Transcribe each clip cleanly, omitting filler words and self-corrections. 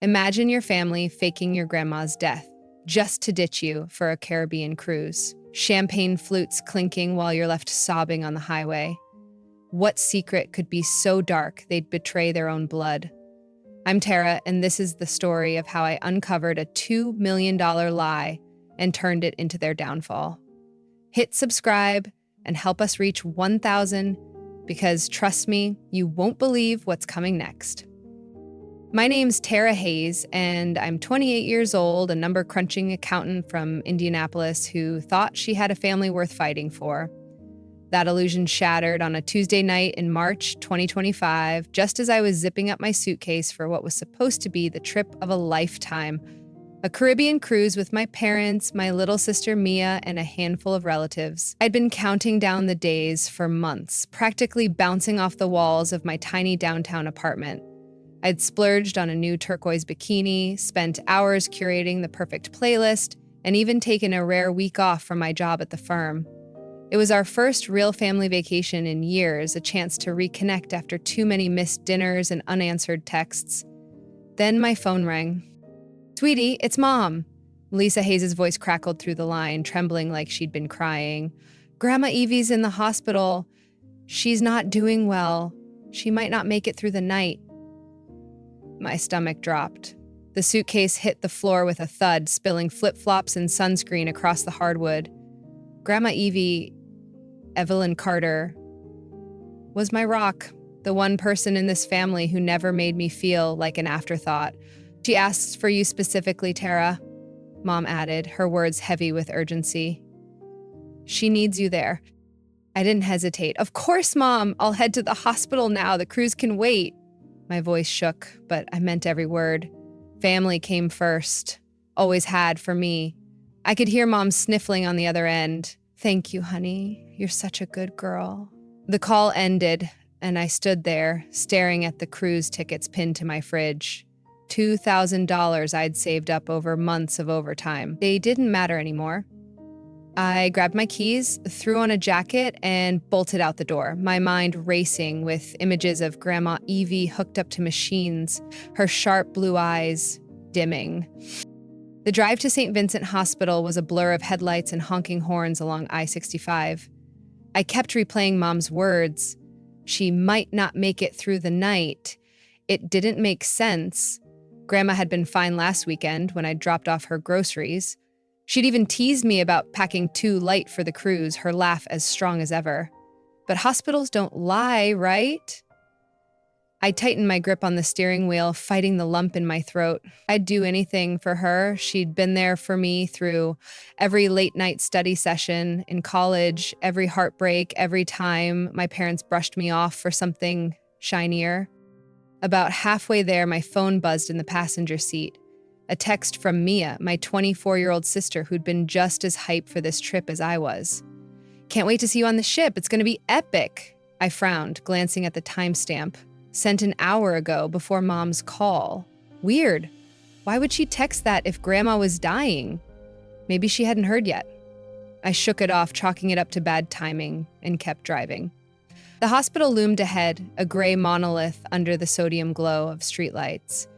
Imagine your family faking your grandma's death just to ditch you for a Caribbean cruise. Champagne flutes clinking while you're left sobbing on the highway. What secret could be so dark they'd betray their own blood? I'm Tara, and this is the story of how I uncovered a $2 million lie and turned it into their downfall. Hit subscribe and help us reach 1,000 because, trust me, you won't believe what's coming next. My name's Tara Hayes, and I'm 28 years old, a number-crunching accountant from Indianapolis who thought she had a family worth fighting for. That illusion shattered on a Tuesday night in March 2025, just as I was zipping up my suitcase for what was supposed to be the trip of a lifetime, a Caribbean cruise with my parents, my little sister Mia, and a handful of relatives. I'd been counting down the days for months, practically bouncing off the walls of my tiny downtown apartment. I'd splurged on a new turquoise bikini, spent hours curating the perfect playlist, and even taken a rare week off from my job at the firm. It was our first real family vacation in years, a chance to reconnect after too many missed dinners and unanswered texts. Then my phone rang. "Sweetie, it's Mom." Lisa Hayes' voice crackled through the line, trembling like she'd been crying. "Grandma Evie's in the hospital. She's not doing well. She might not make it through the night." My stomach dropped. The suitcase hit the floor with a thud, spilling flip-flops and sunscreen across the hardwood. Grandma Evie, Evelyn Carter, was my rock, the one person in this family who never made me feel like an afterthought. "She asks for you specifically, Tara," Mom added, her words heavy with urgency. "She needs you there." I didn't hesitate. "Of course, Mom. I'll head to the hospital now. The cruise can wait." My voice shook, but I meant every word. Family came first. Always had for me. I could hear Mom sniffling on the other end. "Thank you, honey. You're such a good girl." The call ended, and I stood there, staring at the cruise tickets pinned to my fridge. $2,000 I'd saved up over months of overtime. They didn't matter anymore. I grabbed my keys, threw on a jacket, and bolted out the door, my mind racing with images of Grandma Evie hooked up to machines, her sharp blue eyes dimming. The drive to St. Vincent Hospital was a blur of headlights and honking horns along I-65. I kept replaying Mom's words. She might not make it through the night. It didn't make sense. Grandma had been fine last weekend when I dropped off her groceries. She'd even teased me about packing too light for the cruise, her laugh as strong as ever. But hospitals don't lie, right? I tightened my grip on the steering wheel, fighting the lump in my throat. I'd do anything for her. She'd been there for me through every late-night study session in college, every heartbreak, every time my parents brushed me off for something shinier. About halfway there, my phone buzzed in the passenger seat. A text from Mia, my 24-year-old sister who'd been just as hyped for this trip as I was. "Can't wait to see you on the ship. It's going to be epic." I frowned, glancing at the timestamp. Sent an hour ago before Mom's call. Weird. Why would she text that if Grandma was dying? Maybe she hadn't heard yet. I shook it off, chalking it up to bad timing, and kept driving. The hospital loomed ahead, a gray monolith under the sodium glow of streetlights.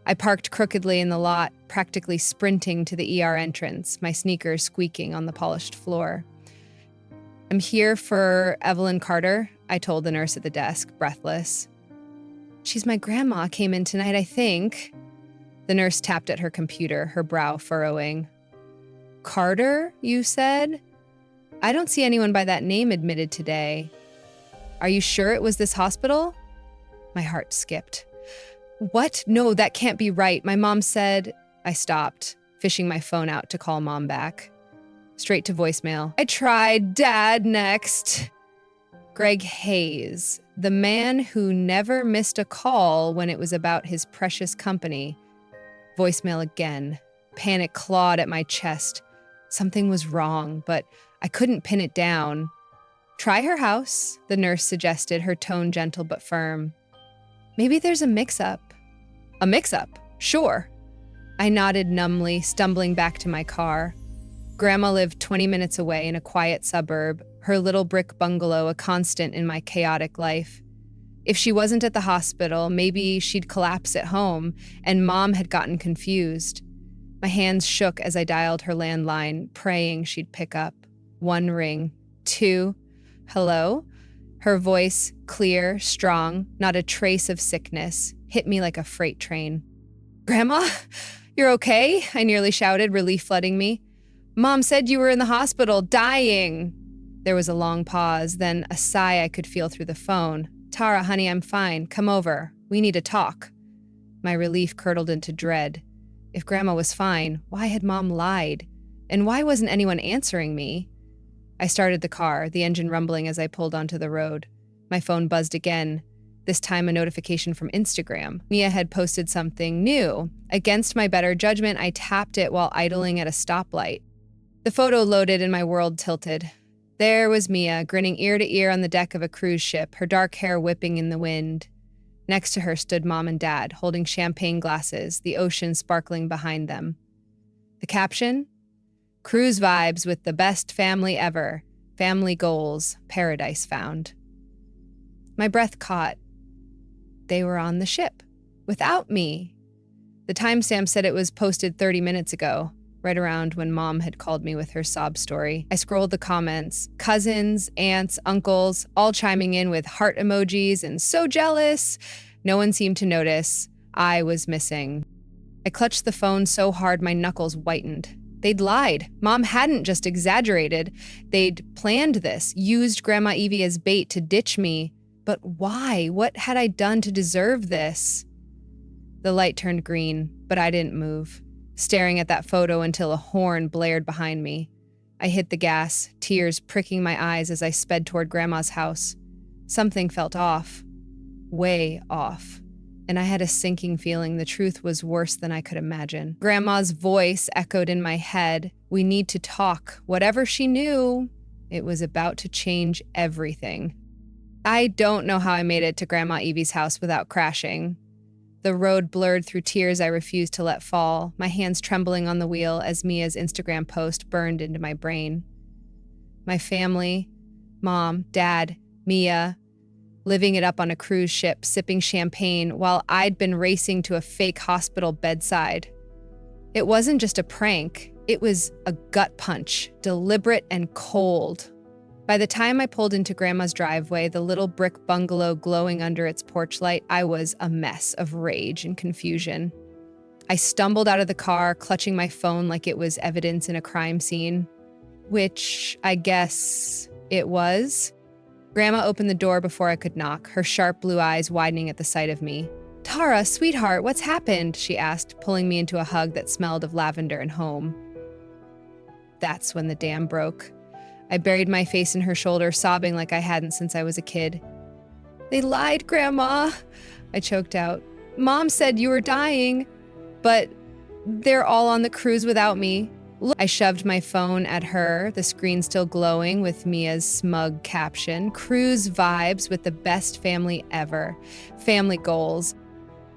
I parked crookedly in the lot, practically sprinting to the ER entrance, my sneakers squeaking on the polished floor. "I'm here for Evelyn Carter," I told the nurse at the desk, breathless. "She's my grandma, came in tonight, I think." The nurse tapped at her computer, her brow furrowing. "Carter, you said? I don't see anyone by that name admitted today. Are you sure it was this hospital?" My heart skipped. "What? No, that can't be right. My mom said—" I stopped, fishing my phone out to call Mom back. Straight to voicemail. "I tried. Dad, next." Greg Hayes, the man who never missed a call when it was about his precious company. Voicemail again. Panic clawed at my chest. Something was wrong, but I couldn't pin it down. "Try her house," the nurse suggested, her tone gentle but firm. "Maybe there's a mix-up." "A mix-up? Sure." I nodded numbly, stumbling back to my car. Grandma lived 20 minutes away in a quiet suburb, her little brick bungalow a constant in my chaotic life. If she wasn't at the hospital, maybe she'd collapse at home, and Mom had gotten confused. My hands shook as I dialed her landline, praying she'd pick up. 1 ring, 2. Hello? Her voice, clear, strong, not a trace of sickness, hit me like a freight train. Grandma? You're okay? I nearly shouted, relief flooding me. Mom said you were in the hospital, dying. There was a long pause, then a sigh I could feel through the phone. Tara, honey, I'm fine. Come over. We need to talk. My relief curdled into dread. If Grandma was fine, why had Mom lied? And why wasn't anyone answering me? I started the car, the engine rumbling as I pulled onto the road. My phone buzzed again, this time a notification from Instagram. Mia had posted something new. Against my better judgment, I tapped it while idling at a stoplight. The photo loaded and my world tilted. There was Mia, grinning ear to ear on the deck of a cruise ship, her dark hair whipping in the wind. Next to her stood Mom and Dad, holding champagne glasses, the ocean sparkling behind them. The caption? Cruise vibes with the best family ever. Family goals, paradise found. My breath caught. They were on the ship, without me. The timestamp said it was posted 30 minutes ago, right around when Mom had called me with her sob story. I scrolled the comments, cousins, aunts, uncles, all chiming in with heart emojis and so jealous. No one seemed to notice. I was missing. I clutched the phone so hard my knuckles whitened. They'd lied. Mom hadn't just exaggerated. They'd planned this, used Grandma Evie as bait to ditch me. But why? What had I done to deserve this? The light turned green, but I didn't move, staring at that photo until a horn blared behind me. I hit the gas, tears pricking my eyes as I sped toward Grandma's house. Something felt off. Way off. And I had a sinking feeling the truth was worse than I could imagine. Grandma's voice echoed in my head. We need to talk. Whatever she knew, it was about to change everything. I don't know how I made it to Grandma Evie's house without crashing. The road blurred through tears I refused to let fall, my hands trembling on the wheel as Mia's Instagram post burned into my brain. My family, Mom, Dad, Mia, living it up on a cruise ship, sipping champagne while I'd been racing to a fake hospital bedside. It wasn't just a prank, it was a gut punch, deliberate and cold. By the time I pulled into Grandma's driveway, the little brick bungalow glowing under its porch light, I was a mess of rage and confusion. I stumbled out of the car, clutching my phone like it was evidence in a crime scene, which I guess it was. Grandma opened the door before I could knock, her sharp blue eyes widening at the sight of me. Tara, sweetheart, what's happened? She asked, pulling me into a hug that smelled of lavender and home. That's when the dam broke. I buried my face in her shoulder, sobbing like I hadn't since I was a kid. They lied, Grandma, I choked out. Mom said you were dying, but they're all on the cruise without me. I shoved my phone at her, the screen still glowing with Mia's smug caption, Cruise vibes with the best family ever. Family goals.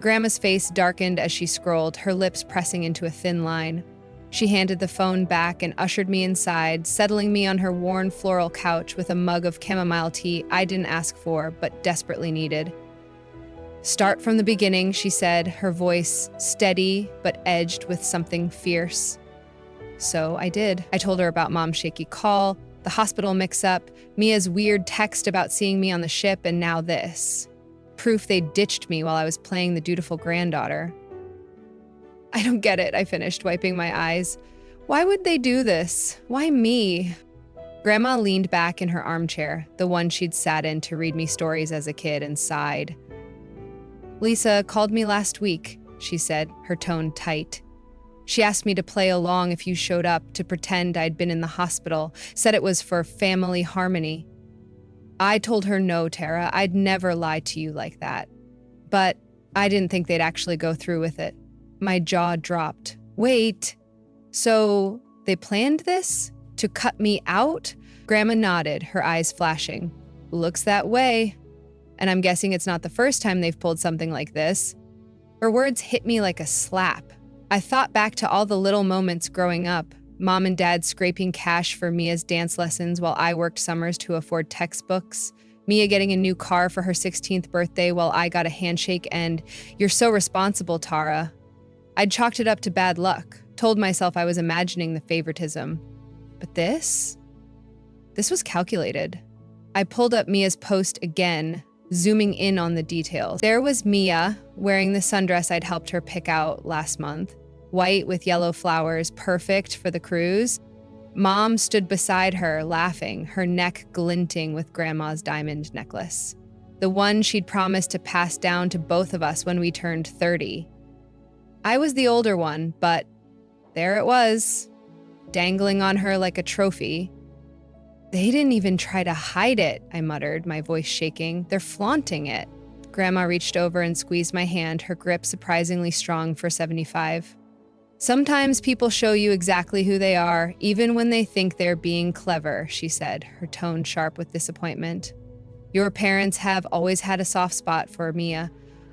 Grandma's face darkened as she scrolled, her lips pressing into a thin line. She handed the phone back and ushered me inside, settling me on her worn floral couch with a mug of chamomile tea I didn't ask for, but desperately needed. Start from the beginning, she said, her voice steady but edged with something fierce. So I did. I told her about Mom's shaky call, the hospital mix-up, Mia's weird text about seeing me on the ship, and now this. Proof they ditched me while I was playing the dutiful granddaughter. I don't get it, I finished, wiping my eyes. Why would they do this? Why me? Grandma leaned back in her armchair, the one she'd sat in to read me stories as a kid, and sighed. Lisa called me last week, she said, her tone tight. She asked me to play along if you showed up, to pretend I'd been in the hospital, said it was for family harmony. I told her no, Tara, I'd never lie to you like that. But I didn't think they'd actually go through with it. My jaw dropped. Wait, so they planned this? To cut me out? Grandma nodded, her eyes flashing. Looks that way. And I'm guessing it's not the first time they've pulled something like this. Her words hit me like a slap. I thought back to all the little moments growing up. Mom and Dad scraping cash for Mia's dance lessons while I worked summers to afford textbooks. Mia getting a new car for her 16th birthday while I got a handshake and, "You're so responsible, Tara." I'd chalked it up to bad luck, told myself I was imagining the favoritism. But this was calculated. I pulled up Mia's post again, zooming in on the details. There was Mia, wearing the sundress I'd helped her pick out last month. White with yellow flowers, perfect for the cruise. Mom stood beside her, laughing, her neck glinting with Grandma's diamond necklace. The one she'd promised to pass down to both of us when we turned 30. I was the older one, but there it was, dangling on her like a trophy. "They didn't even try to hide it," I muttered, my voice shaking. "They're flaunting it." Grandma reached over and squeezed my hand, her grip surprisingly strong for 75. "Sometimes people show you exactly who they are, even when they think they're being clever," she said, her tone sharp with disappointment. "Your parents have always had a soft spot for Mia.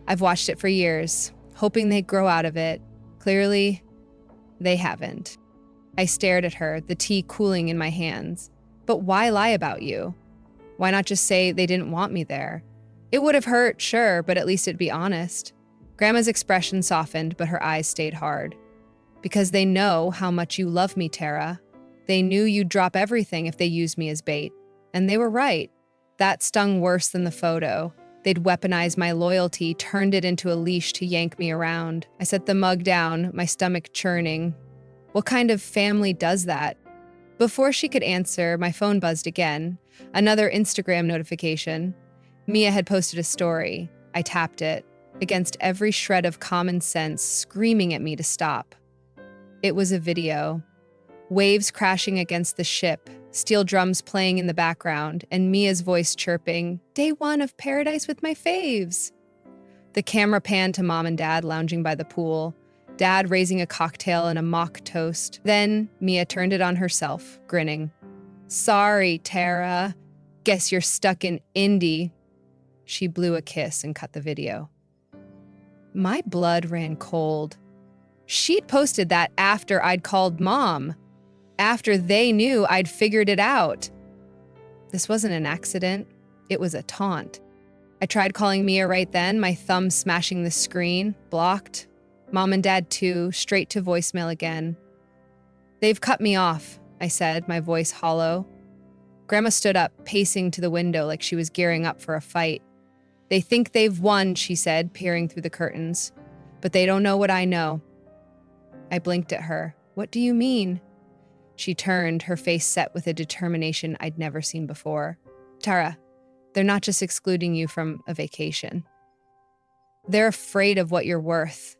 I've watched it for years, hoping they'd grow out of it. Clearly, they haven't." I stared at her, the tea cooling in my hands. "But why lie about you? Why not just say they didn't want me there? It would have hurt, sure, but at least it'd be honest." Grandma's expression softened, but her eyes stayed hard. "Because they know how much you love me, Tara. They knew you'd drop everything if they used me as bait. And they were right. That stung worse than the photo. They'd weaponized my loyalty, turned it into a leash to yank me around." I set the mug down, my stomach churning. What kind of family does that? Before she could answer, my phone buzzed again. Another Instagram notification. Mia had posted a story. I tapped it, against every shred of common sense, screaming at me to stop. It was a video. Waves crashing against the ship, steel drums playing in the background, and Mia's voice chirping, "Day 1 of Paradise with my faves." The camera panned to Mom and Dad lounging by the pool, Dad raising a cocktail and a mock toast. Then Mia turned it on herself, grinning. "Sorry, Tara. Guess you're stuck in Indy." She blew a kiss and cut the video. My blood ran cold. She'd posted that after I'd called Mom, after they knew I'd figured it out. This wasn't an accident. It was a taunt. I tried calling Mia right then, my thumb smashing the screen, blocked. Mom and Dad too, straight to voicemail again. "They've cut me off," I said, my voice hollow. Grandma stood up, pacing to the window like she was gearing up for a fight. "They think they've won," she said, peering through the curtains. "But they don't know what I know." I blinked at her. "What do you mean?" She turned, her face set with a determination I'd never seen before. "Tara, they're not just excluding you from a vacation. They're afraid of what you're worth.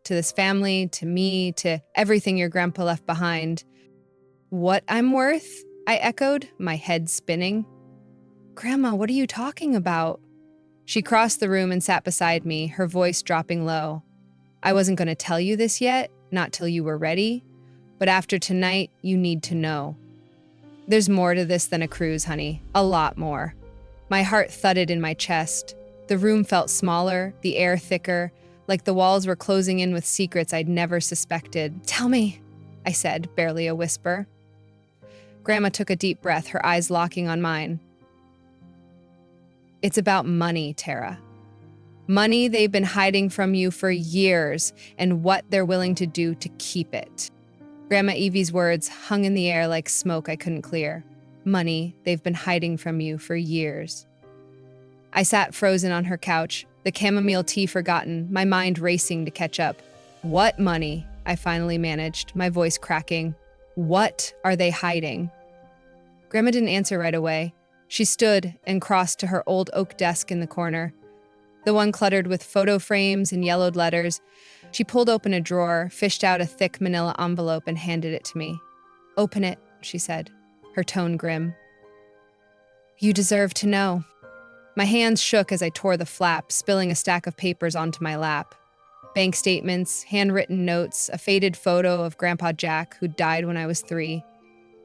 To this family, to me, to everything your grandpa left behind." "What I'm worth?" I echoed, my head spinning. "Grandma, what are you talking about?" She crossed the room and sat beside me, her voice dropping low. "I wasn't going to tell you this yet, not till you were ready, but after tonight, you need to know. There's more to this than a cruise, honey. A lot more." My heart thudded in my chest. The room felt smaller, the air thicker, like the walls were closing in with secrets I'd never suspected. "Tell me," I said, barely a whisper. Grandma took a deep breath, her eyes locking on mine. "It's about money, Tara. Money they've been hiding from you for years, and what they're willing to do to keep it." Grandma Evie's words hung in the air like smoke I couldn't clear. Money they've been hiding from you for years. I sat frozen on her couch, the chamomile tea forgotten, my mind racing to catch up. "What money?" I finally managed, my voice cracking. "What are they hiding?" Grandma didn't answer right away. She stood and crossed to her old oak desk in the corner, the one cluttered with photo frames and yellowed letters. She pulled open a drawer, fished out a thick manila envelope, and handed it to me. "Open it," she said, her tone grim. "You deserve to know." My hands shook as I tore the flap, spilling a stack of papers onto my lap. Bank statements, handwritten notes, a faded photo of Grandpa Jack, who died when I was 3.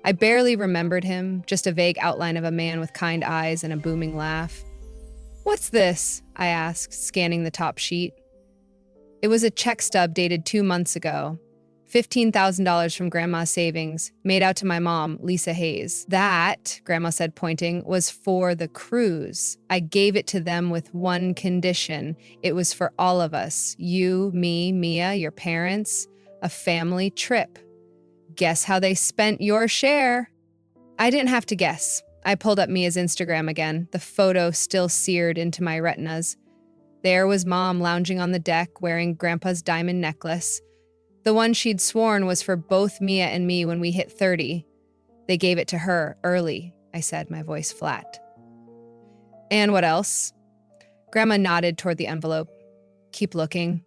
I barely remembered him, just a vague outline of a man with kind eyes and a booming laugh. "What's this?" I asked, scanning the top sheet. It was a check stub dated 2 months ago. $15,000 from Grandma's savings, made out to my mom, Lisa Hayes. That, Grandma said, pointing, was for the cruise. I gave it to them with one condition. It was for all of us. You, me, Mia, your parents. A family trip. Guess how they spent your share? I didn't have to guess. I pulled up Mia's Instagram again, the photo still seared into my retinas. There was Mom lounging on the deck wearing Grandpa's diamond necklace. The one she'd sworn was for both Mia and me when we hit 30. They gave it to her early, I said, my voice flat. And what else? Grandma nodded toward the envelope. Keep looking.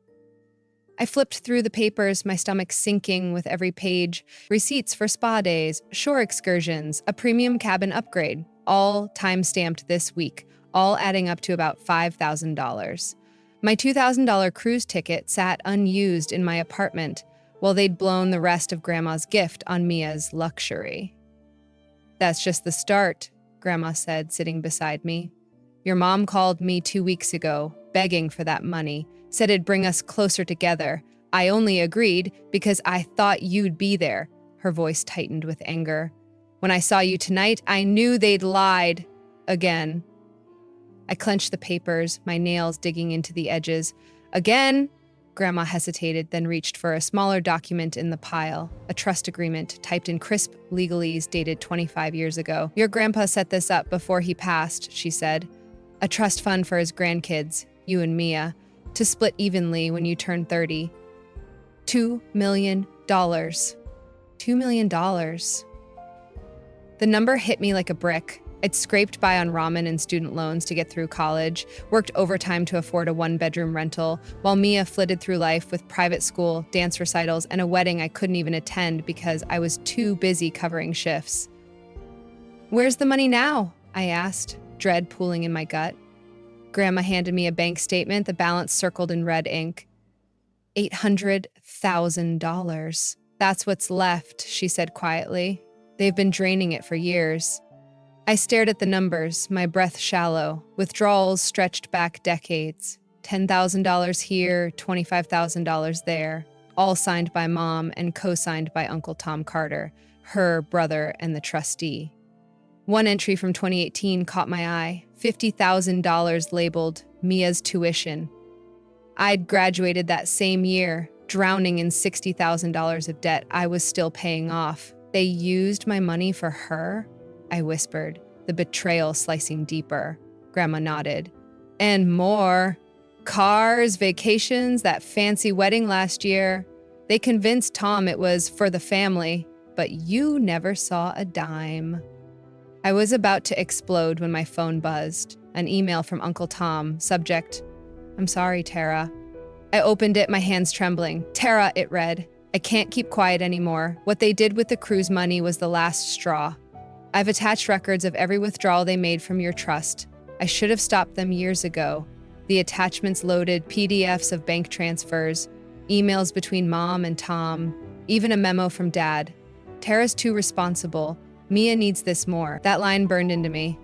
I flipped through the papers, my stomach sinking with every page. Receipts for spa days, shore excursions, a premium cabin upgrade, all time-stamped this week, all adding up to about $5,000. My $2,000 cruise ticket sat unused in my apartment, while they'd blown the rest of Grandma's gift on Mia's luxury. That's just the start, Grandma said, sitting beside me. Your mom called me 2 weeks ago, begging for that money, said it'd bring us closer together. I only agreed because I thought you'd be there. Her voice tightened with anger. When I saw you tonight, I knew they'd lied. Again. I clenched the papers, my nails digging into the edges. Again? Grandma hesitated, then reached for a smaller document in the pile, a trust agreement typed in crisp legalese dated 25 years ago. Your grandpa set this up before he passed, she said. A trust fund for his grandkids, you and Mia, to split evenly when you turn 30. $2 million. $2 million. The number hit me like a brick. I'd scraped by on ramen and student loans to get through college, worked overtime to afford a one-bedroom rental, while Mia flitted through life with private school, dance recitals, and a wedding I couldn't even attend because I was too busy covering shifts. Where's the money now? I asked, dread pooling in my gut. Grandma handed me a bank statement, the balance circled in red ink. $800,000. That's what's left, she said quietly. They've been draining it for years. I stared at the numbers, my breath shallow, withdrawals stretched back decades. $10,000 here, $25,000 there, all signed by Mom and co-signed by Uncle Tom Carter, her brother and the trustee. One entry from 2018 caught my eye, $50,000 labeled Mia's tuition. I'd graduated that same year, drowning in $60,000 of debt I was still paying off. They used my money for her? I whispered, the betrayal slicing deeper. Grandma nodded. And more. Cars, vacations, that fancy wedding last year. They convinced Tom it was for the family, but you never saw a dime. I was about to explode when my phone buzzed. An email from Uncle Tom, subject, I'm sorry, Tara. I opened it, my hands trembling. Tara, it read. I can't keep quiet anymore. What they did with the cruise money was the last straw. I've attached records of every withdrawal they made from your trust. I should have stopped them years ago. The attachments loaded PDFs of bank transfers, emails between Mom and Tom, even a memo from Dad. Tara's too responsible. Mia needs this more. That line burned into me.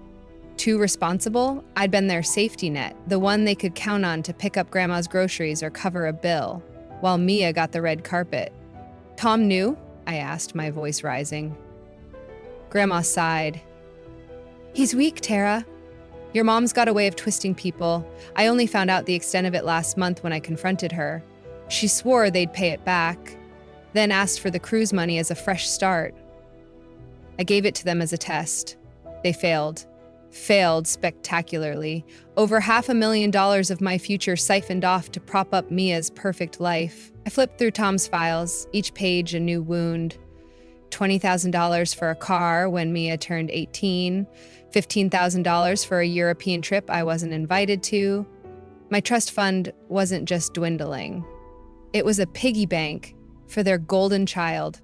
Too responsible? I'd been their safety net, the one they could count on to pick up Grandma's groceries or cover a bill, while Mia got the red carpet. Tom knew? I asked, my voice rising. Grandma sighed. He's weak, Tara. Your mom's got a way of twisting people. I only found out the extent of it last month when I confronted her. She swore they'd pay it back, then asked for the cruise money as a fresh start. I gave it to them as a test. They failed. Failed spectacularly. Over $500,000 of my future siphoned off to prop up Mia's perfect life. I flipped through Tom's files, each page a new wound. $20,000 for a car when Mia turned 18, $15,000 for a European trip I wasn't invited to. My trust fund wasn't just dwindling. It was a piggy bank for their golden child.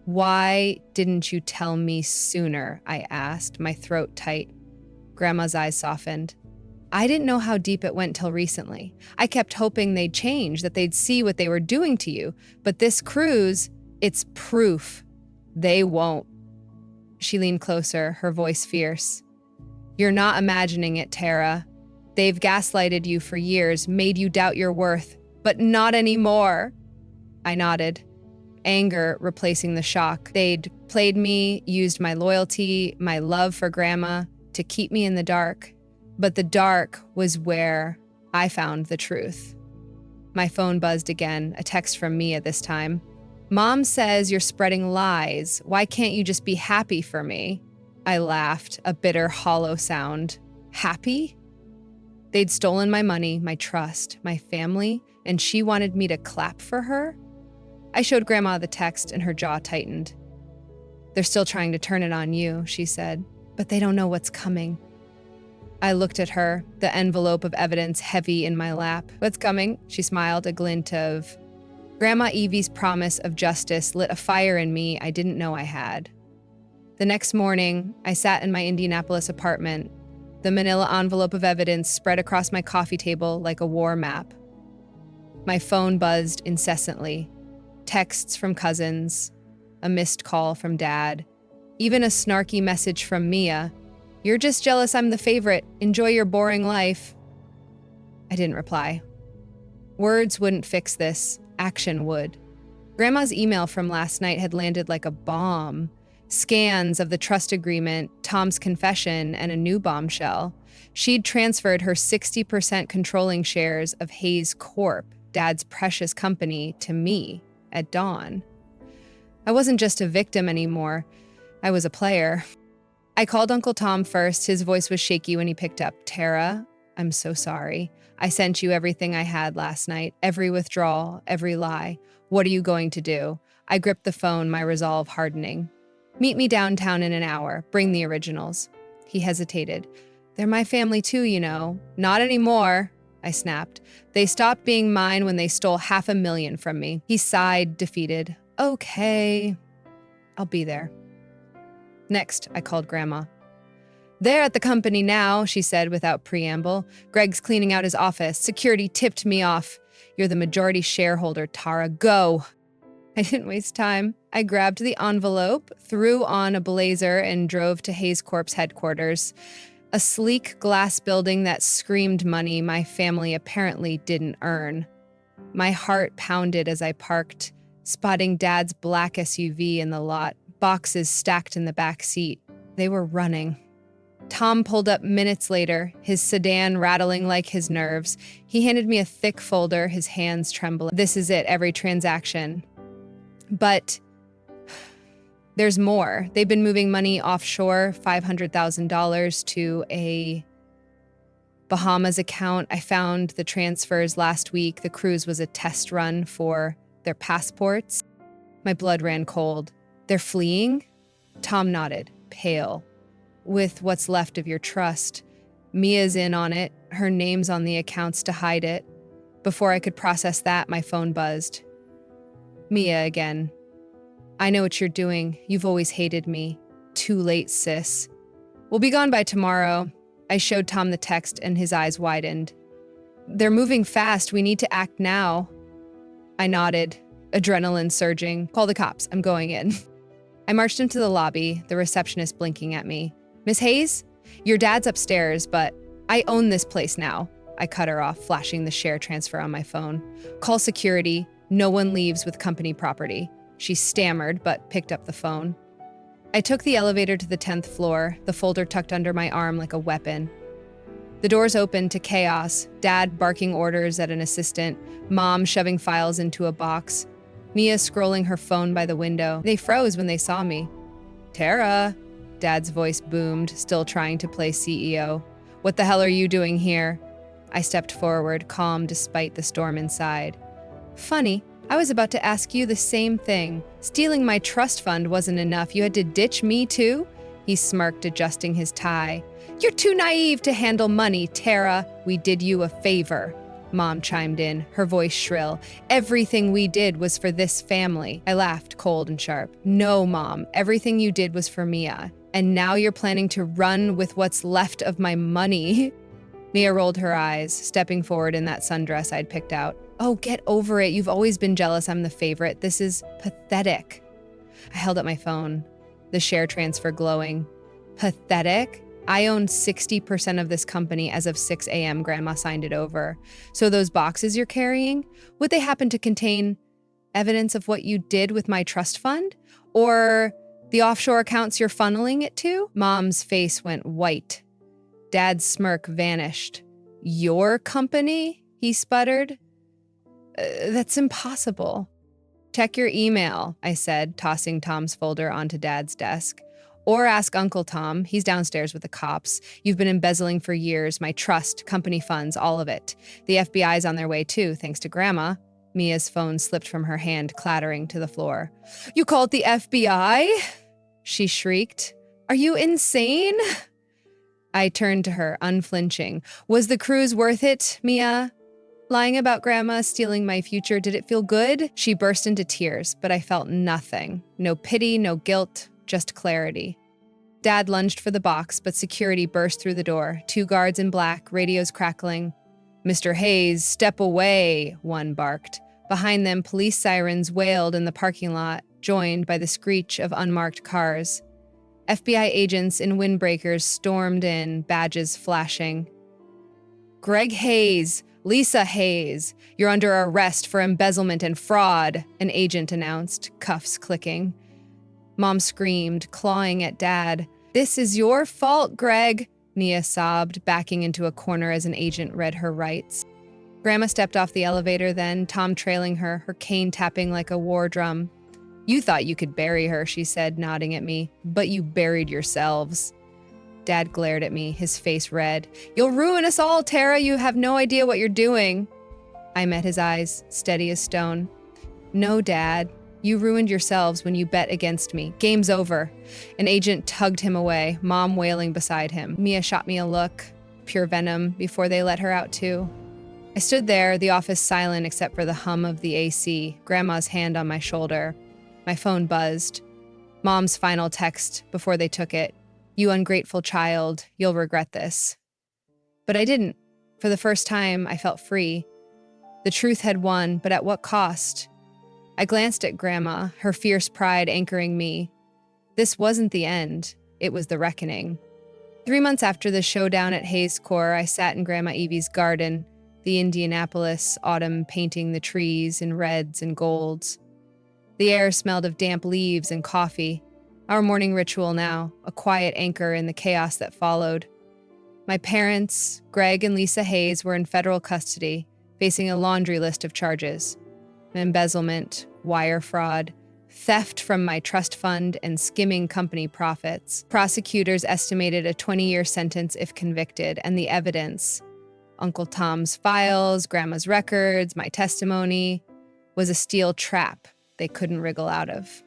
Why didn't you tell me sooner? I asked, my throat tight. Grandma's eyes softened. I didn't know how deep it went till recently. I kept hoping they'd change, that they'd see what they were doing to you. But this cruise, it's proof. They won't. She leaned closer, her voice fierce. You're not imagining it, Tara. They've gaslighted you for years, made you doubt your worth, but not anymore. I nodded. anger replacing the shock. They'd played me, used my loyalty, my love for Grandma to keep me in the dark. But the dark was where I found the truth. My phone buzzed again, a text from Mia this time. Mom says you're spreading lies. Why can't you just be happy for me? I laughed, a bitter, hollow sound. Happy? They'd stolen my money, my trust, my family, and she wanted me to clap for her? I showed Grandma the text and her jaw tightened. They're still trying to turn it on you, she said, but they don't know what's coming. I looked at her, the envelope of evidence heavy in my lap. What's coming? She smiled, a glint of... Grandma Evie's promise of justice lit a fire in me I didn't know I had. The next morning, I sat in my Indianapolis apartment, the manila envelope of evidence spread across my coffee table like a war map. My phone buzzed incessantly. Texts from cousins, a missed call from Dad, even a snarky message from Mia. You're just jealous I'm the favorite. Enjoy your boring life. I didn't reply. Words wouldn't fix this. Action would. Grandma's email from last night had landed like a bomb. Scans of the trust agreement, Tom's confession, and a new bombshell. She'd transferred her 60% controlling shares of Hayes Corp., Dad's precious company, to me at dawn. I wasn't just a victim anymore. I was a player. I called Uncle Tom first. His voice was shaky when he picked up. Tara, I'm so sorry. I sent you everything I had last night, every withdrawal, every lie. What are you going to do? I gripped the phone, my resolve hardening. Meet me downtown in an hour. Bring the originals. He hesitated. They're my family too, you know. Not anymore, I snapped. They stopped being mine when they stole $500,000 from me. He sighed, defeated. Okay, I'll be there. Next, I called Grandma. They're at the company now, she said without preamble. Greg's cleaning out his office. Security tipped me off. You're the majority shareholder, Tara. Go. I didn't waste time. I grabbed the envelope, threw on a blazer, and drove to Hayes Corp's headquarters. A sleek glass building that screamed money my family apparently didn't earn. My heart pounded as I parked, spotting Dad's black SUV in the lot, boxes stacked in the back seat. They were running. Tom pulled up minutes later, his sedan rattling like his nerves. He handed me a thick folder, his hands trembling. This is it, every transaction. But there's more. They've been moving money offshore, $500,000 to a Bahamas account. I found the transfers last week. The cruise was a test run for their passports. My blood ran cold. They're fleeing? Tom nodded, pale. With what's left of your trust. Mia's in on it. Her name's on the accounts to hide it. Before I could process that, my phone buzzed. Mia again. I know what you're doing. You've always hated me. Too late, sis. We'll be gone by tomorrow. I showed Tom the text and his eyes widened. They're moving fast. We need to act now. I nodded, adrenaline surging. Call the cops. I'm going in. I marched into the lobby, the receptionist blinking at me. Miss Hayes, your dad's upstairs, but I own this place now. I cut her off, flashing the share transfer on my phone. Call security. No one leaves with company property. She stammered, but picked up the phone. I took the elevator to the 10th floor, the folder tucked under my arm like a weapon. The doors opened to chaos, Dad barking orders at an assistant, Mom shoving files into a box, Mia scrolling her phone by the window. They froze when they saw me. Tara, Dad's voice boomed, still trying to play CEO. What the hell are you doing here? I stepped forward, calm despite the storm inside. Funny, I was about to ask you the same thing. Stealing my trust fund wasn't enough. You had to ditch me too? He smirked, adjusting his tie. You're too naive to handle money, Tara. We did you a favor. Mom chimed in, her voice shrill. Everything we did was for this family. I laughed, cold and sharp. No, Mom. Everything you did was for Mia. And now you're planning to run with what's left of my money. Mia rolled her eyes, stepping forward in that sundress I'd picked out. Oh, get over it. You've always been jealous I'm the favorite. This is pathetic. I held up my phone, the share transfer glowing. Pathetic? I own 60% of this company as of 6 a.m. Grandma signed it over. So those boxes you're carrying, would they happen to contain Evidence of what you did with my trust fund? Or the offshore accounts you're funneling it to? Mom's face went white. Dad's smirk vanished. Your company? He sputtered. That's impossible. Check your email, I said, tossing Tom's folder onto Dad's desk. Or ask Uncle Tom. He's downstairs with the cops. You've been embezzling for years. My trust, company funds, all of it. The FBI's on their way too, thanks to Grandma. Mia's phone slipped from her hand, clattering to the floor. You called the FBI? She shrieked. Are you insane? I turned to her, unflinching. Was the cruise worth it, Mia? Lying about Grandma stealing my future, did it feel good? She burst into tears, but I felt nothing. No pity, no guilt, just clarity. Dad lunged for the box, but security burst through the door. 2 guards in black, radios crackling. Mr. Hayes, step away, one barked. Behind them, police sirens wailed in the parking lot, joined by the screech of unmarked cars. FBI agents in windbreakers stormed in, badges flashing. Greg Hayes, Lisa Hayes, you're under arrest for embezzlement and fraud, an agent announced, cuffs clicking. Mom screamed, clawing at Dad. This is your fault, Greg, Mia sobbed, backing into a corner as an agent read her rights. Grandma stepped off the elevator then, Tom trailing her, her cane tapping like a war drum. You thought you could bury her, she said, nodding at me, but you buried yourselves. Dad glared at me, his face red. You'll ruin us all, Tara. You have no idea what you're doing. I met his eyes, steady as stone. No, Dad. You ruined yourselves when you bet against me. Game's over. An agent tugged him away, Mom wailing beside him. Mia shot me a look, pure venom, before they let her out too. I stood there, the office silent except for the hum of the AC, Grandma's hand on my shoulder. My phone buzzed. Mom's final text before they took it. You ungrateful child, you'll regret this. But I didn't. For the first time, I felt free. The truth had won, but at what cost? I glanced at Grandma, her fierce pride anchoring me. This wasn't the end. It was the reckoning. 3 months after the showdown at Hayes Corps, I sat in Grandma Evie's garden, the Indianapolis autumn painting the trees in reds and golds. The air smelled of damp leaves and coffee. Our morning ritual now, a quiet anchor in the chaos that followed. My parents, Greg and Lisa Hayes, were in federal custody, facing a laundry list of charges. Embezzlement, wire fraud, theft from my trust fund, and skimming company profits. Prosecutors estimated a 20-year sentence if convicted, and the evidence, Uncle Tom's files, Grandma's records, my testimony, was a steel trap they couldn't wriggle out of.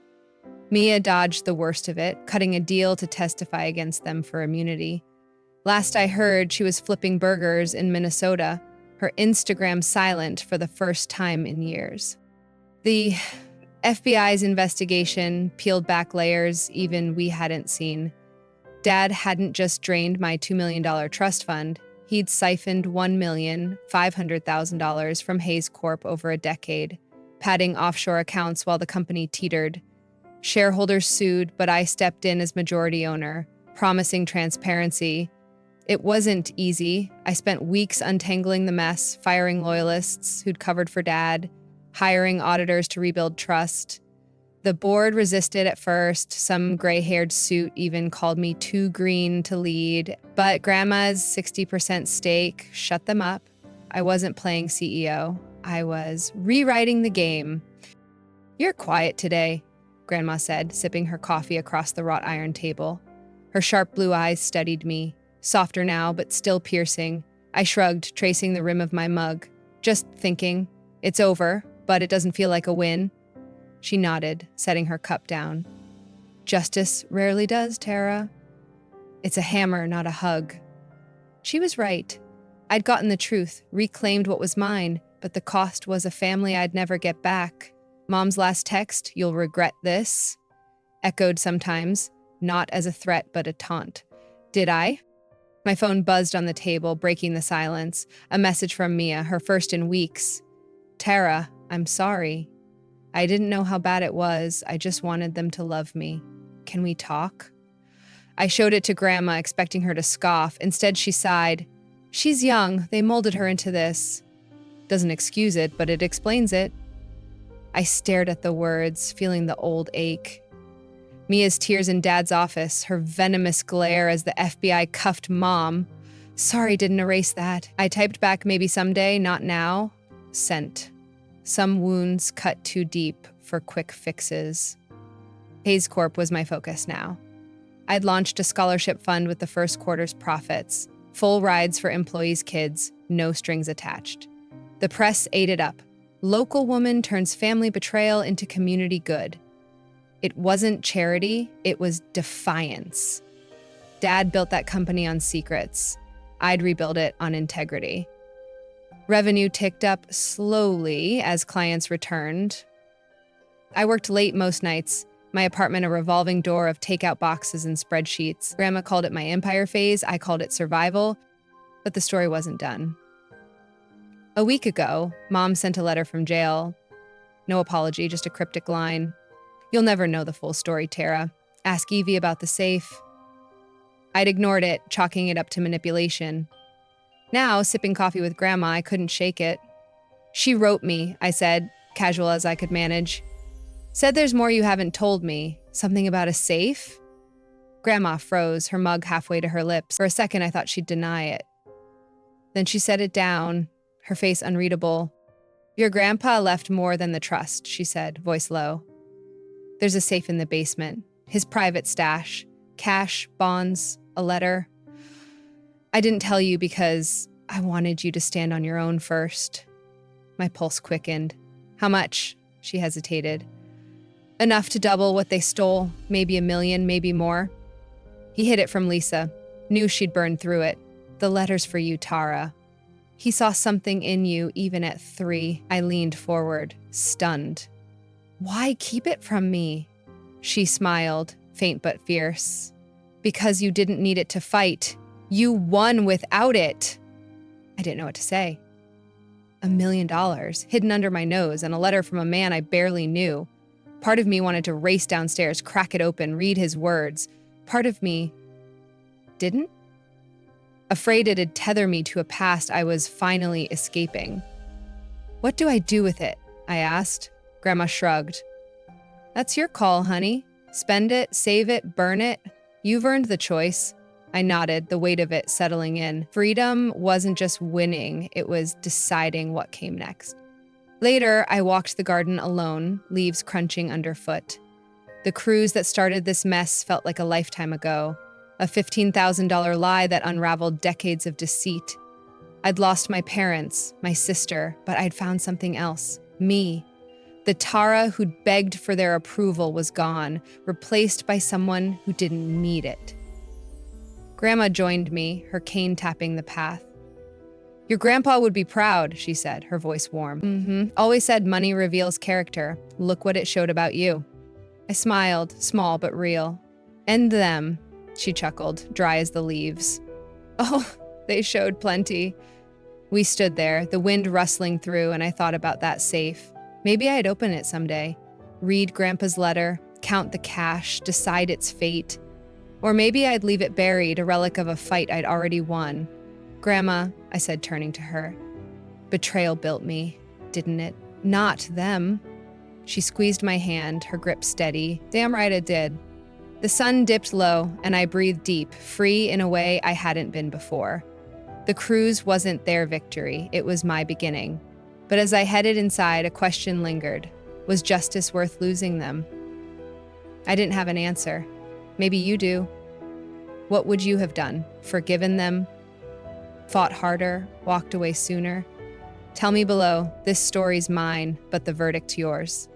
Mia dodged the worst of it, cutting a deal to testify against them for immunity. Last I heard, she was flipping burgers in Minnesota, her Instagram silent for the first time in years. The FBI's investigation peeled back layers even we hadn't seen. Dad hadn't just drained my $2 million trust fund. He'd siphoned $1,500,000 from Hayes Corp over a decade, padding offshore accounts while the company teetered. Shareholders sued, but I stepped in as majority owner, promising transparency. It wasn't easy. I spent weeks untangling the mess, firing loyalists who'd covered for Dad, hiring auditors to rebuild trust. The board resisted at first. Some gray-haired suit even called me too green to lead. But Grandma's 60% stake shut them up. I wasn't playing CEO. I was rewriting the game. You're quiet today, Grandma said, sipping her coffee across the wrought iron table. Her sharp blue eyes studied me, softer now but still piercing. I shrugged, tracing the rim of my mug. Just thinking. It's over, but it doesn't feel like a win. She nodded, setting her cup down. Justice rarely does, Tara. It's a hammer, not a hug. She was right. I'd gotten the truth, reclaimed what was mine, but the cost was a family I'd never get back. Mom's last text, "You'll regret this," echoed sometimes, not as a threat but a taunt. Did I? My phone buzzed on the table, breaking the silence. A message from Mia, her first in weeks. Tara, I'm sorry. I didn't know how bad it was. I just wanted them to love me. Can we talk? I showed it to Grandma, expecting her to scoff. Instead, she sighed. She's young. They molded her into this. Doesn't excuse it, but it explains it. I stared at the words, feeling the old ache. Mia's tears in Dad's office, her venomous glare as the FBI cuffed Mom. Sorry, didn't erase that. I typed back maybe someday, not now. Sent. Some wounds cut too deep for quick fixes. Hayes Corp was my focus now. I'd launched a scholarship fund with the first quarter's profits. Full rides for employees' kids, no strings attached. The press ate it up. Local woman turns family betrayal into community good. It wasn't charity, it was defiance. Dad built that company on secrets. I'd rebuild it on integrity. Revenue ticked up slowly as clients returned. I worked late most nights. My apartment a revolving door of takeout boxes and spreadsheets. Grandma called it my empire phase, I called it survival, but the story wasn't done. A week ago, Mom sent a letter from jail. No apology, just a cryptic line. You'll never know the full story, Tara. Ask Evie about the safe. I'd ignored it, chalking it up to manipulation. Now, sipping coffee with Grandma, I couldn't shake it. She wrote me, I said, casual as I could manage. Said there's more you haven't told me. Something about a safe? Grandma froze, her mug halfway to her lips. For a second, I thought she'd deny it. Then she set it down, her face unreadable. Your grandpa left more than the trust, she said, voice low. There's a safe in the basement, his private stash, cash, bonds, a letter. I didn't tell you because I wanted you to stand on your own first. My pulse quickened. How much? She hesitated. Enough to double what they stole, maybe 1 million, maybe more. He hid it from Lisa, knew she'd burn through it. The letter's for you, Tara. He saw something in you even at 3. I leaned forward, stunned. Why keep it from me? She smiled, faint but fierce. Because you didn't need it to fight. You won without it. I didn't know what to say. $1 million, hidden under my nose, and a letter from a man I barely knew. Part of me wanted to race downstairs, crack it open, read his words. Part of me didn't. Afraid it'd tether me to a past I was finally escaping. What do I do with it? I asked. Grandma shrugged. That's your call, honey. Spend it, save it, burn it. You've earned the choice. I nodded, the weight of it settling in. Freedom wasn't just winning, it was deciding what came next. Later, I walked the garden alone, leaves crunching underfoot. The cruise that started this mess felt like a lifetime ago. A $15,000 lie that unraveled decades of deceit. I'd lost my parents, my sister, but I'd found something else. Me. The Tara who'd begged for their approval was gone, replaced by someone who didn't need it. Grandma joined me, her cane tapping the path. Your grandpa would be proud, she said, her voice warm. Always said money reveals character. Look what it showed about you. I smiled, small but real. And them, she chuckled, dry as the leaves. Oh, they showed plenty. We stood there, the wind rustling through, and I thought about that safe. Maybe I'd open it someday, read Grandpa's letter, count the cash, decide its fate. Or maybe I'd leave it buried, a relic of a fight I'd already won. Grandma, I said, turning to her. Betrayal built me, didn't it? Not them. She squeezed my hand, her grip steady. Damn right it did. The sun dipped low, and I breathed deep, free in a way I hadn't been before. The cruise wasn't their victory, it was my beginning. But as I headed inside, a question lingered. Was justice worth losing them? I didn't have an answer. Maybe you do. What would you have done? Forgiven them? Fought harder? Walked away sooner? Tell me below. This story's mine, but the verdict's yours.